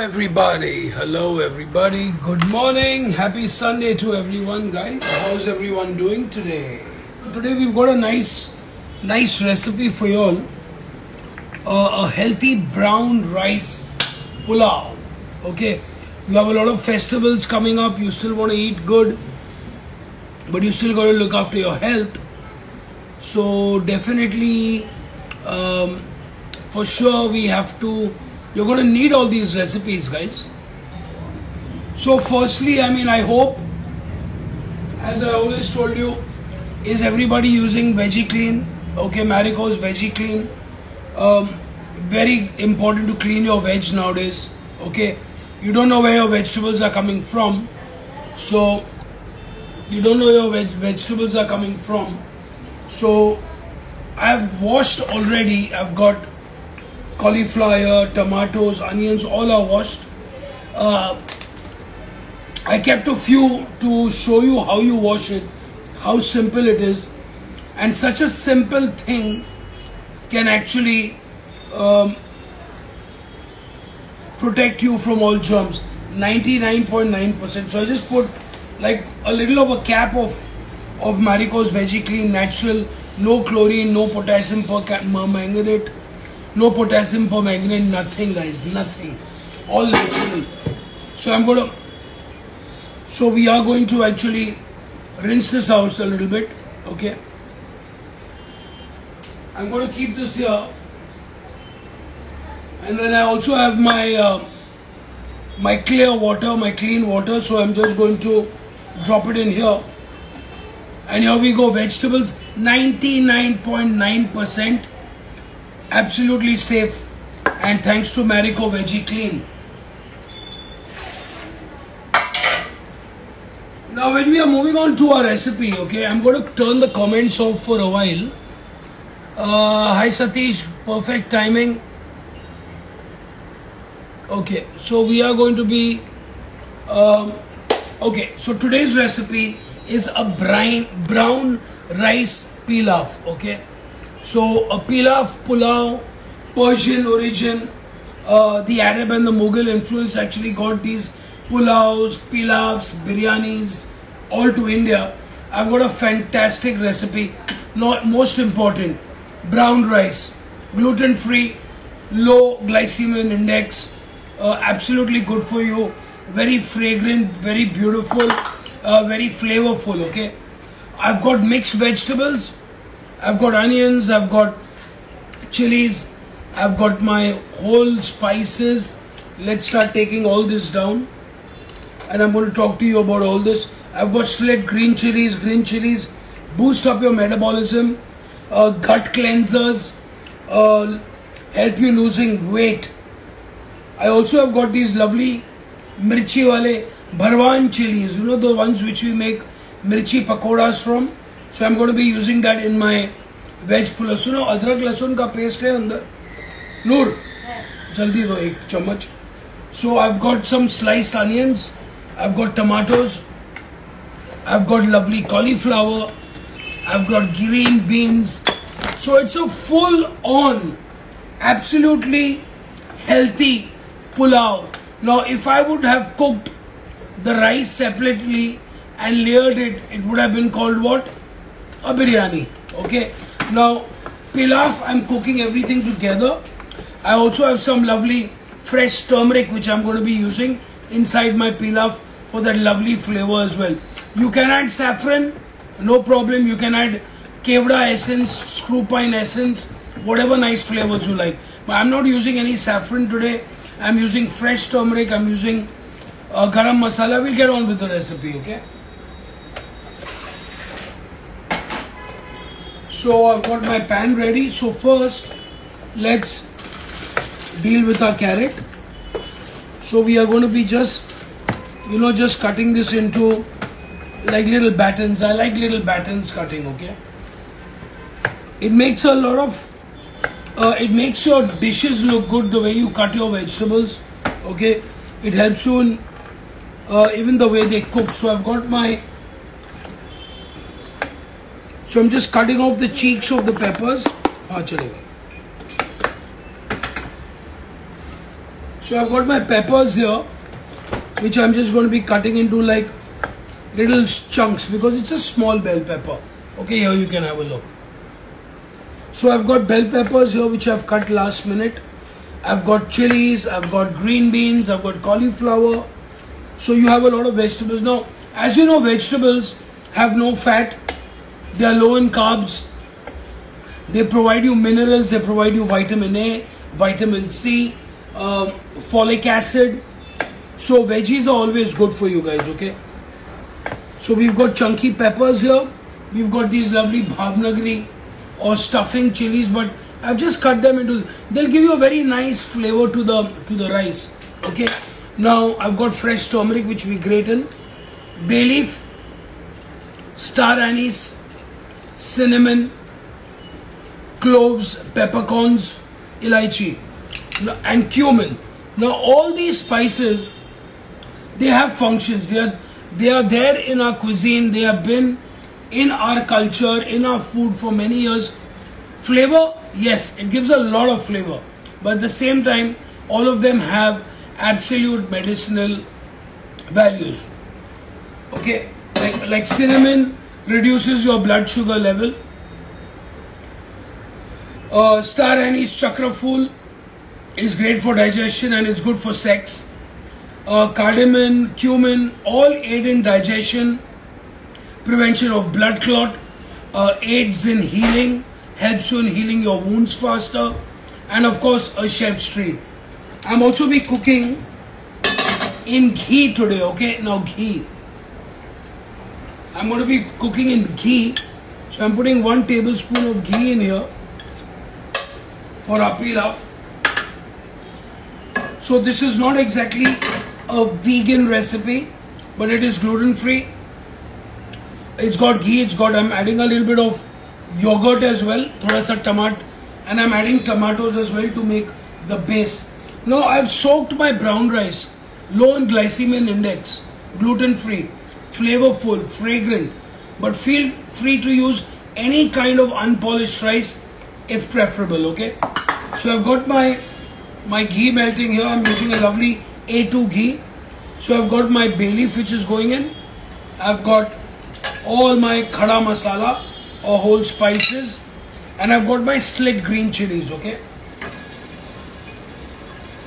Hello everybody, good morning, happy Sunday to everyone guys. How's everyone doing today? Today we've got a nice recipe for you all. A healthy brown rice pulao. Okay, you have a lot of festivals coming up, you still want to eat good, but you still got to look after your health. So definitely for sure you're going to need all these recipes guys. So firstly, I hope, as I always told you, is everybody using Veggie Clean? Okay, Marico's Veggie Clean. Very important to clean your veg nowadays. Okay, you don't know where your vegetables are coming from. So I've washed already. I've got cauliflower, tomatoes, onions, all are washed. I kept a few to show you how you wash it, how simple it is, and such a simple thing can actually protect you from all germs, 99.9%. So I just put like a little of a cap of Marico's Veggie Clean, natural, no chlorine, no potassium permanganate, nothing guys, nothing, all natural. So we are going to actually rinse this out a little bit. Okay, I'm going to keep this here, and then I also have my my clean water, so I'm just going to drop it in here. And here we go, vegetables 99.9% absolutely safe, and thanks to Marico Veggie Clean. Now when we are moving on to our recipe, okay, I'm going to turn the comments off for a while. Hi Satish, perfect timing. Okay, so we are going to be okay, so today's recipe is a brown rice pilaf. Okay, so a pulao, Persian origin. The Arab and the Mughal influence actually got these pulaos, pilafs, biryanis all to India. I've got a fantastic recipe. Most important, brown rice, gluten-free, low glycemic index, absolutely good for you, very fragrant, very beautiful, very flavorful. Okay, I've got mixed vegetables, I've got onions, I've got chilies, I've got my whole spices. Let's start taking all this down, and I'm going to talk to you about all this. I've got slit green chilies boost up your metabolism, gut cleansers, help you losing weight. I also have got these lovely mirchi wale bharwan chilies, you know, the ones which we make mirchi pakoras from. So I'm going to be using that in my veg pulao. So now adrak lasun ka paste hai andar. Noor, jaldi do ek chammach. So I've got some sliced onions, I've got tomatoes, I've got lovely cauliflower, I've got green beans. So it's a full on, absolutely healthy pulao. Now if I would have cooked the rice separately and layered it, it would have been called what? A biryani. Okay, now pilaf, I'm cooking everything together. I also have some lovely fresh turmeric which I'm going to be using inside my pilaf for that lovely flavor as well. You can add saffron, no problem. You can add kevda essence, screw pine essence, whatever nice flavors you like. But I'm not using any saffron today. I'm using fresh turmeric, I'm using garam masala. We'll get on with the recipe, okay? So I've got my pan ready. So first, let's deal with our carrot. So we are going to be just cutting this into like little battens. I like little battens cutting, okay? It makes a lot of it makes your dishes look good the way you cut your vegetables. Okay, it helps you in even the way they cook. So I've got my, so I'm just cutting off the cheeks of the peppers. So I've got my peppers here, which I'm just going to be cutting into like little chunks because it's a small bell pepper. Okay, here you can have a look. So I've got bell peppers here which I've cut last minute. I've got chilies, I've got green beans, I've got cauliflower. So you have a lot of vegetables. Now, as you know, vegetables have no fat. They are low in carbs. They provide you minerals, they provide you vitamin A, vitamin C, folic acid. So veggies are always good for you guys, okay? So we've got chunky peppers here. We've got these lovely bhavnagari or stuffing chilies, but I've just cut them into, they'll give you a very nice flavor to the rice, okay? Now I've got fresh turmeric which we grate in, bay leaf, star anise, cinnamon, cloves, peppercorns, elaichi, and cumin. Now all these spices, they have functions. They are there in our cuisine. They have been in our culture, in our food for many years. Flavor, yes, it gives a lot of flavor. But at the same time, all of them have absolute medicinal values. Okay, like cinnamon reduces your blood sugar level. Star anise chakraful is great for digestion and it's good for sex. Cardamom, cumin, all aid in digestion, prevention of blood clot, aids in healing, helps you in healing your wounds faster, and of course a chef's treat. I'm also be cooking in ghee today, okay? Now ghee. I'm going to be cooking in ghee. So I'm putting 1 tablespoon of ghee in here for our pilaf. So this is not exactly a vegan recipe, but it is gluten free. It's got ghee, I'm adding a little bit of yogurt as well, thoda sa tomat, and I'm adding tomatoes as well to make the base. Now I've soaked my brown rice, low in glycemic index, gluten free, flavorful, fragrant, but feel free to use any kind of unpolished rice if preferable, okay? So I've got my ghee melting here. I'm using a lovely A2 ghee. So I've got my bay leaf which is going in. I've got all my khada masala or whole spices, and I've got my slit green chilies, okay?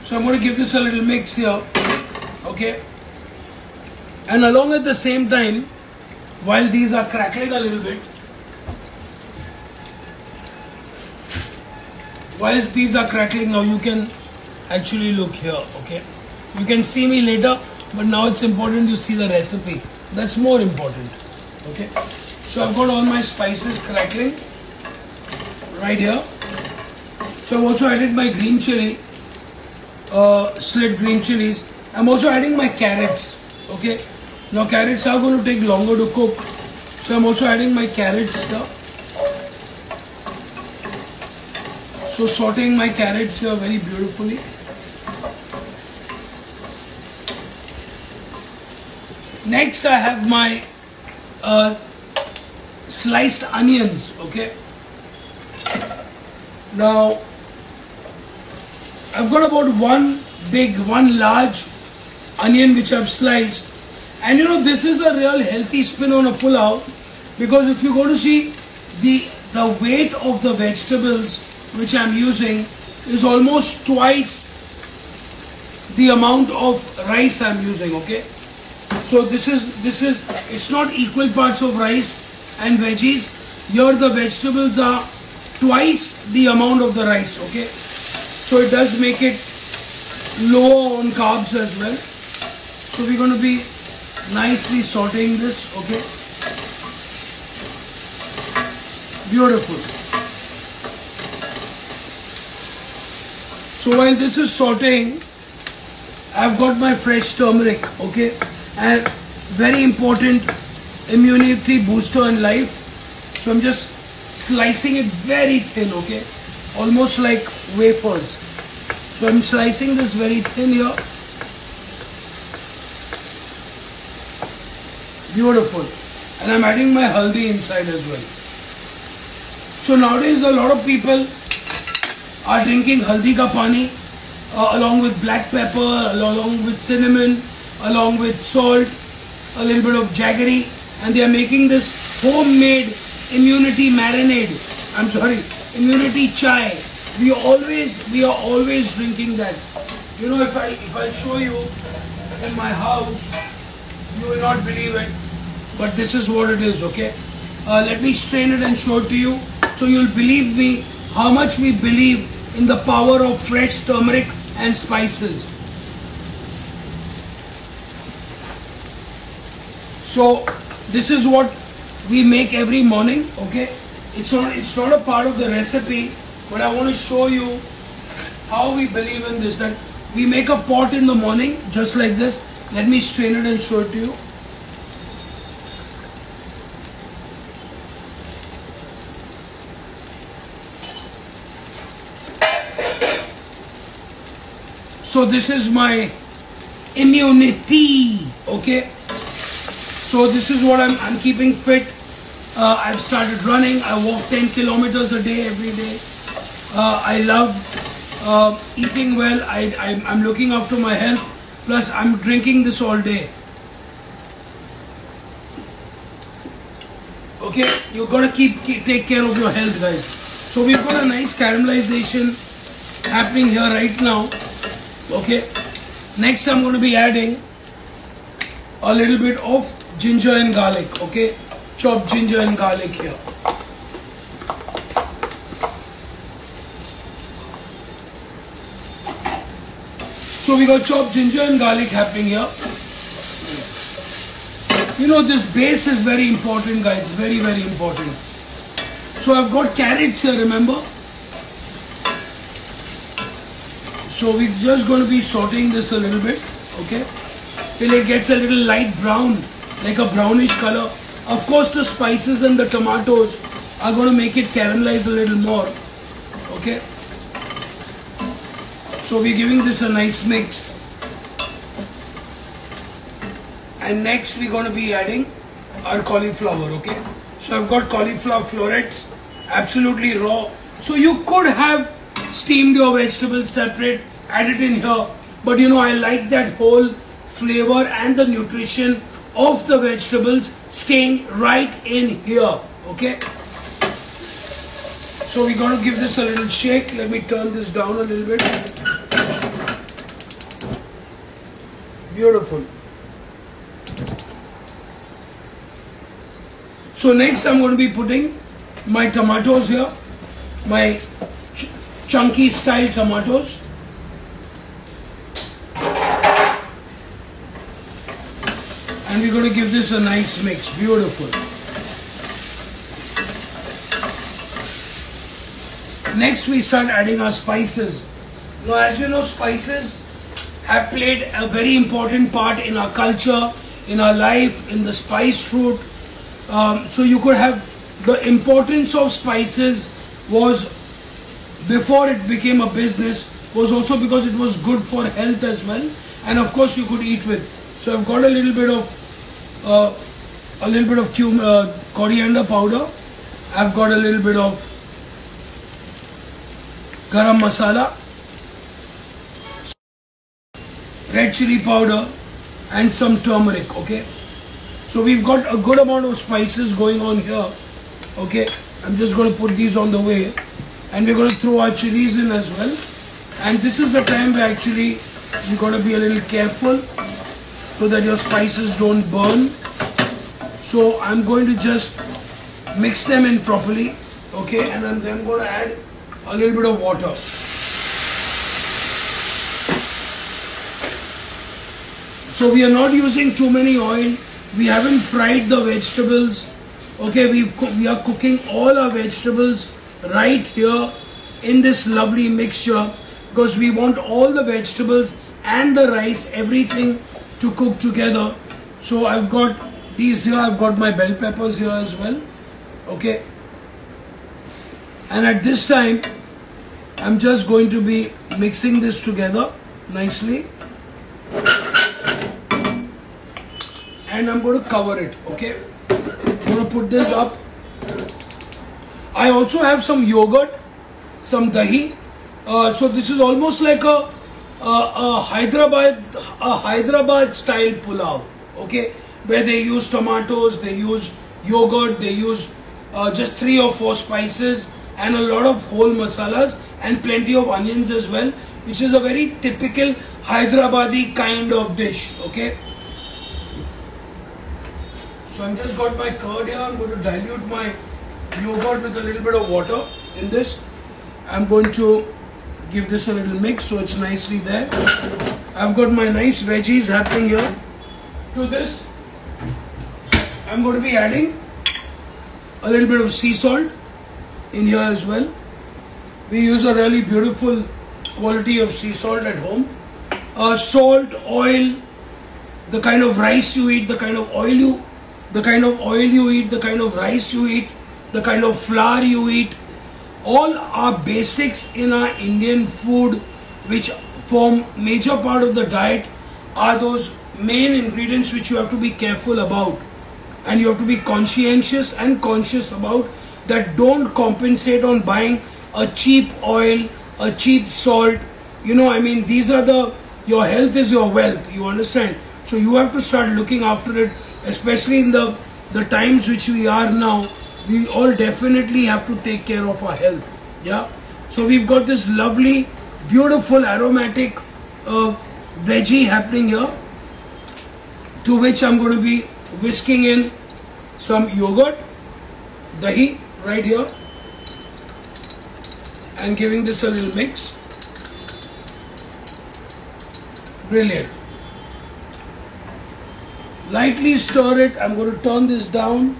So I'm going to give this a little mix here, okay? And along at the same time, while these are crackling a little bit, whilst these are crackling, now you can actually look here, okay? You can see me later, but now it's important you see the recipe. That's more important, okay? So I've got all my spices crackling right here. So I've also added my green chili, slit green chilies. I'm also adding my carrots, okay? Now carrots are going to take longer to cook. So I'm also adding my carrots here. So sauteing my carrots here very beautifully. Next I have my sliced onions, okay? Now I've got about one large onion which I've sliced, and you know this is a real healthy spin on a pulao, because if you go to see the weight of the vegetables which I'm using is almost twice the amount of rice I'm using, okay? So this is it's not equal parts of rice and veggies. Here the vegetables are twice the amount of the rice, okay? So it does make it lower on carbs as well. So we're going to be nicely sauteing this, okay? Beautiful. So while this is sauteing, I've got my fresh turmeric, okay? And very important immunity booster in life. So I'm just slicing it very thin, okay? Almost like wafers. So I'm slicing this very thin here. Beautiful. And I'm adding my haldi inside as well. So nowadays a lot of people are drinking haldi ka pani along with black pepper, along with cinnamon, along with salt, a little bit of jaggery, and they are making this homemade immunity marinade. I'm sorry, immunity chai. We are always drinking that. You know, if I show you in my house, you will not believe it, but this is what it is. Okay, let me strain it and show it to you, so you'll believe me how much we believe in the power of fresh turmeric and spices. So this is what we make every morning. Okay, it's not a part of the recipe, but I want to show you how we believe in this. That we make a pot in the morning just like this. Let me strain it and show it to you. So this is my immunity. Okay, so this is what I'm keeping fit. I've started running. I walk 10 kilometers a day every day. I love eating well. I'm looking after my health. Plus, I'm drinking this all day. Okay, you gotta take care of your health, guys. So we've got a nice caramelization happening here right now. Okay, next I'm going to be adding a little bit of ginger and garlic. Okay, chopped ginger and garlic here. So we got chopped ginger and garlic happening here. You know, this base is very important, guys. Very, very important. So I've got carrots here, remember? So we're just going to be sauteing this a little bit, okay, till it gets a little light brown, like a brownish color. Of course, the spices and the tomatoes are going to make it caramelize a little more, okay. So we're giving this a nice mix. And next we're going to be adding our cauliflower, okay. So I've got cauliflower florets, absolutely raw. So you could have steamed your vegetables separate, add it in here, but you know, I like that whole flavor and the nutrition of the vegetables staying right in here. Okay, so we're going to give this a little shake. Let me turn this down a little bit. Beautiful. So next I'm going to be putting my tomatoes here, my chunky style tomatoes. And we're going to give this a nice mix. Beautiful. Next we start adding our spices. Now, as you know, spices have played a very important part in our culture, in our life, in the spice route. So you could have the importance of spices was, before it became a business, was also because it was good for health as well, and of course you could eat with. So I've got a little bit of coriander powder. I've got a little bit of garam masala, red chili powder, and some turmeric. Okay, so we've got a good amount of spices going on here. Okay, I'm just going to put these on the way, and we're going to throw our chilies in as well. And this is the time where actually you've got to be a little careful so that your spices don't burn. So I'm going to just mix them in properly. Okay, and I'm then going to add a little bit of water. So we are not using too many oil. We haven't fried the vegetables. Okay, we are cooking all our vegetables right here in this lovely mixture, because we want all the vegetables and the rice, everything to cook together. So I've got these here. I've got my bell peppers here as well. Okay, and at this time I'm just going to be mixing this together nicely, and I'm going to cover it. Okay, I'm going to put this up. I also have some yogurt, some dahi. So this is almost like a Hyderabad style pulao, okay, where they use tomatoes, they use yogurt, they use just 3 or 4 spices and a lot of whole masalas and plenty of onions as well, which is a very typical Hyderabadi kind of dish, okay. So I'm just got my curd here. I'm going to dilute my yogurt with a little bit of water in this. I'm going to give this a little mix so it's nicely there. I've got my nice veggies happening here. To this, I'm going to be adding a little bit of sea salt in here as well. We use a really beautiful quality of sea salt at home. Salt, oil, the kind of rice you eat, the kind of oil you eat, the kind of rice you eat, the kind of flour you eat, all are basics in our Indian food which form major part of the diet, are those main ingredients which you have to be careful about and you have to be conscientious and conscious about, that don't compensate on buying a cheap oil, a cheap salt. You know, I mean, these are your health is your wealth, you understand? So you have to start looking after it, especially in the times which we are now. We all definitely have to take care of our health. Yeah. So we've got this lovely, beautiful, aromatic veggie happening here, to which I'm going to be whisking in some yogurt, dahi right here, and giving this a little mix. Brilliant. Lightly stir it. I'm going to turn this down.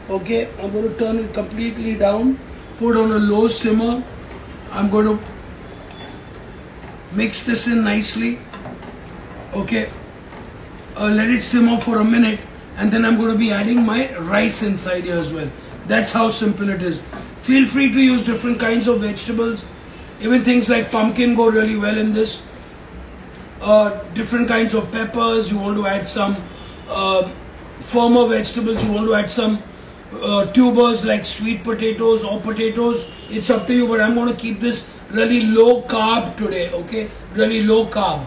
Okay, I'm going to turn it completely down. Put on a low simmer. I'm going to mix this in nicely. Okay, let it simmer for a minute, and then I'm going to be adding my rice inside here as well. That's how simple it is. Feel free to use different kinds of vegetables. Even things like pumpkin go really well in this. Different kinds of peppers. You want to add some firmer vegetables. You want to add some tubers like sweet potatoes or potatoes. It's up to you, but I'm going to keep this really low carb today. Okay, really low carb.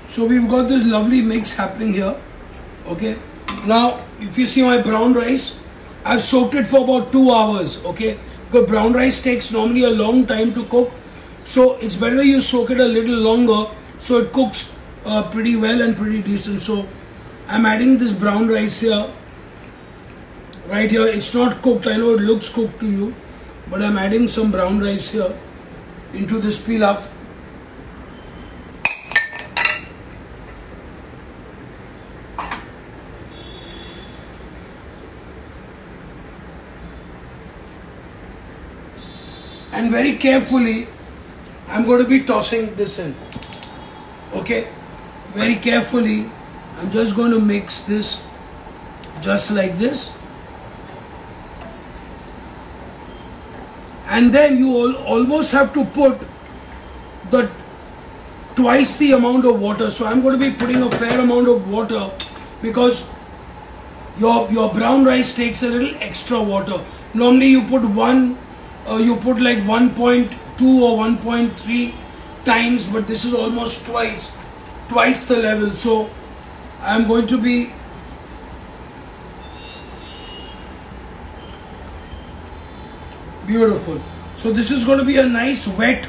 So we've got this lovely mix happening here. Okay. Now, if you see my brown rice, I've soaked it for about 2 hours. Okay. Because brown rice takes normally a long time to cook. So it's better you soak it a little longer so it cooks pretty well and pretty decent. So I'm adding this brown rice here. Right here. It's not cooked. I know it looks cooked to you. But I'm adding some brown rice here into this pilaf. And very carefully, I'm going to be tossing this in. Okay, very carefully, I'm just going to mix this just like this. And then you almost have to put twice the amount of water. So I'm going to be putting a fair amount of water because your brown rice takes a little extra water. Normally you put like 1.2 or 1.3 times, but this is almost twice the level. So I'm going to be beautiful. So this is going to be a nice wet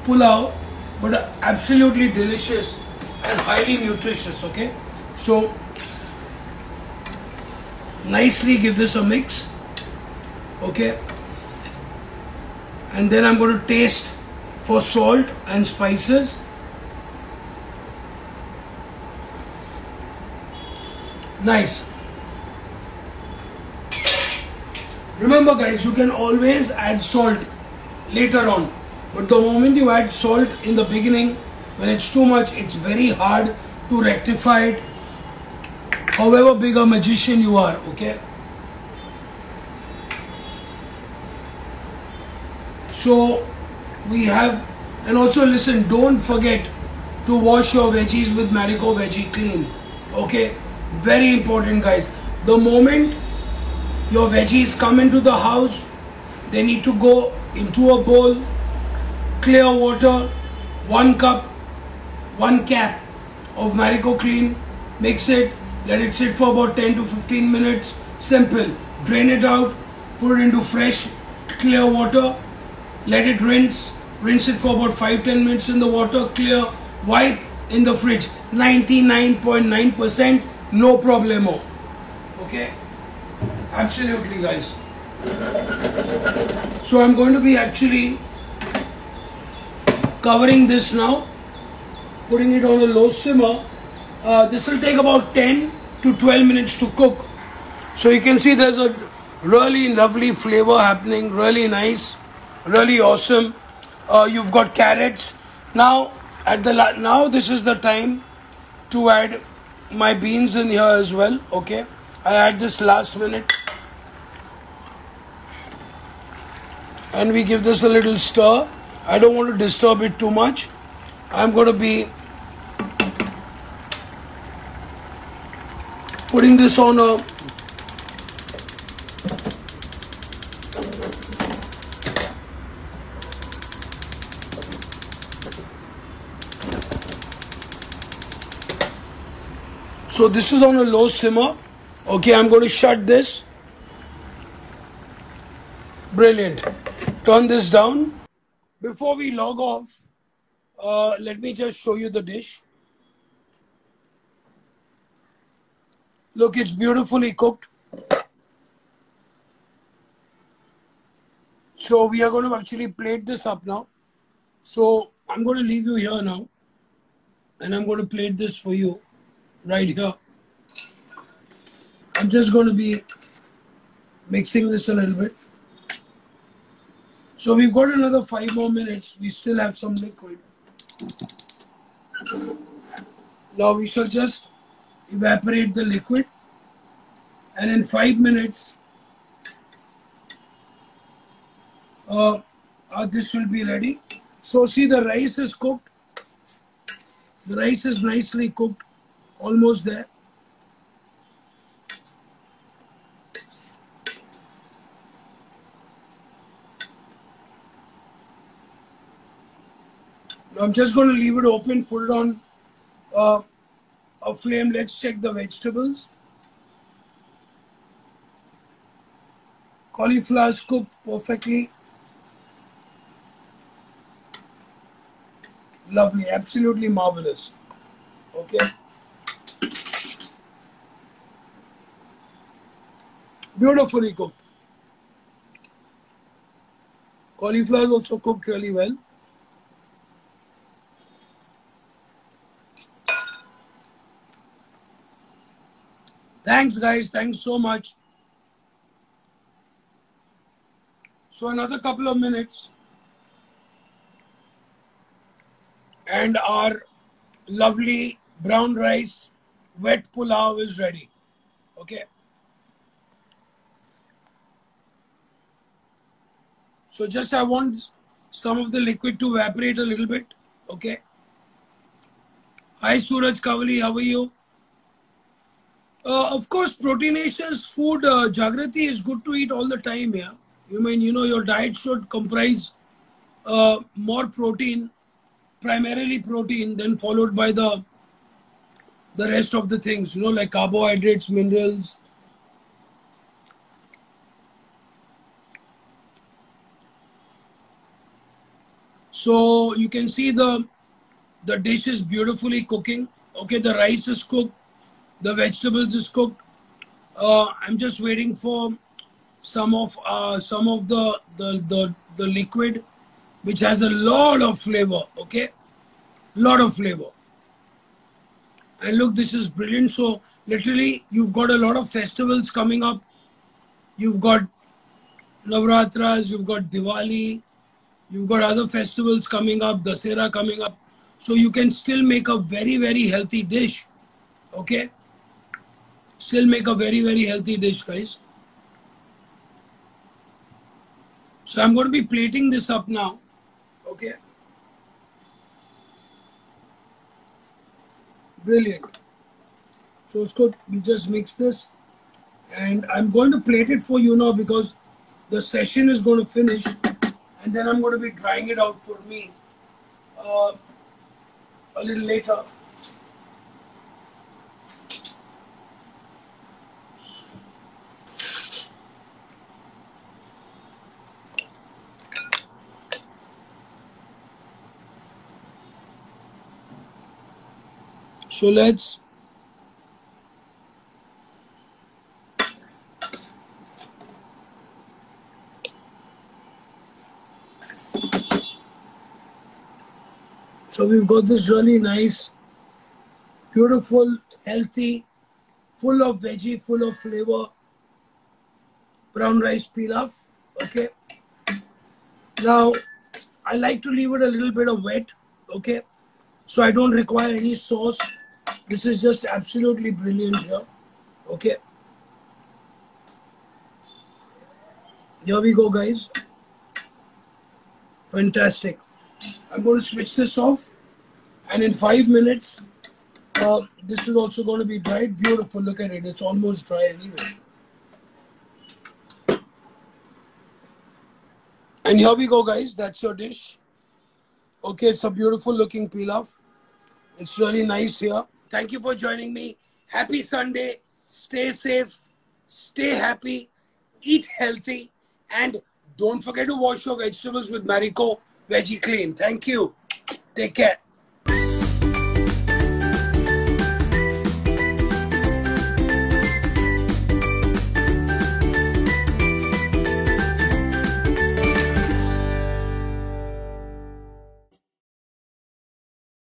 pulao, but absolutely delicious and highly nutritious. Okay, so nicely give this a mix. Okay. And then I'm going to taste for salt and spices. Nice. Remember guys, you can always add salt later on. But the moment you add salt in the beginning, when it's too much, it's very hard to rectify it. However big a magician you are, okay? So we have, and also listen, don't forget to wash your veggies with Marico Veggie Clean. Okay, very important, guys. The moment your veggies come into the house, they need to go into a bowl, clear water, 1 cup, 1 cap of Marico Clean, mix it, let it sit for about 10 to 15 minutes. Simple. Drain it out, put it into fresh clear water, let it rinse it for about 5-10 minutes in the water, clear, wipe in the fridge. 99.9%, no problemo. Okay, absolutely, guys. So I'm going to be actually covering this now, putting it on a low simmer. This will take about 10 to 12 minutes to cook. So you can see there's a really lovely flavor happening, really nice, really awesome. You've got carrots. Now now this is the time to add my beans in here as well. Okay, I add this last minute, and we give this a little stir. I don't want to disturb it too much. I'm going to be putting this on a so this is on a low simmer. Okay, I'm going to shut this. Brilliant. Turn this down. Before we log off, let me just show you the dish. Look, it's beautifully cooked. So we are going to actually plate this up now. So I'm going to leave you here now, and I'm going to plate this for you right here. I'm just going to be mixing this a little bit. So we've got another 5 more minutes. We still have some liquid. Now we shall just evaporate the liquid, and in 5 minutes this will be ready. So see, the rice is cooked. The rice is nicely cooked, almost there. Now I'm just going to leave it open, put it on a flame. Let's check the vegetables. Cauliflower is cooked perfectly. Lovely, absolutely marvelous. Okay. Beautifully cooked. Cauliflower is also cooked really well. Thanks, guys. Thanks so much. So another couple of minutes, and our lovely brown rice wet pulao is ready. Okay. So just I want some of the liquid to evaporate a little bit. Okay. Hi Suraj Kavali, how are you? Of course, proteinaceous food, Jagrati, is good to eat all the time. Yeah, your diet should comprise more protein, primarily protein, then followed by the rest of the things. Like carbohydrates, minerals. So you can see the dish is beautifully cooking. Okay, the rice is cooked. The vegetables is cooked. I'm just waiting for some of the liquid, which has a lot of flavor. Okay, lot of flavor. And look, this is brilliant. So literally, you've got a lot of festivals coming up. You've got Navratras, you've got Diwali, you've got other festivals coming up, Dasera coming up. So you can still make a very, very healthy dish. Okay. Still make a very, very healthy dish, guys. So I'm going to be plating this up now. Okay. Brilliant. So it's good. We just mix this. And I'm going to plate it for you now because the session is going to finish. And then I'm going to be drying it out for me a little later. So let's we've got this really nice, beautiful, healthy, full of veggie, full of flavor brown rice pilaf. Okay. Now I like to leave it a little bit of wet. Okay. So I don't require any sauce. This is just absolutely brilliant here. Okay. Here we go, guys. Fantastic. I'm going to switch this off. And in 5 minutes, this is also going to be dried. Beautiful. Look at it. It's almost dry anyway. And here we go, guys. That's your dish. Okay. It's a beautiful looking pilaf. It's really nice here. Thank you for joining me. Happy Sunday. Stay safe. Stay happy. Eat healthy. And don't forget to wash your vegetables with Marico Veggie Clean. Thank you. Take care.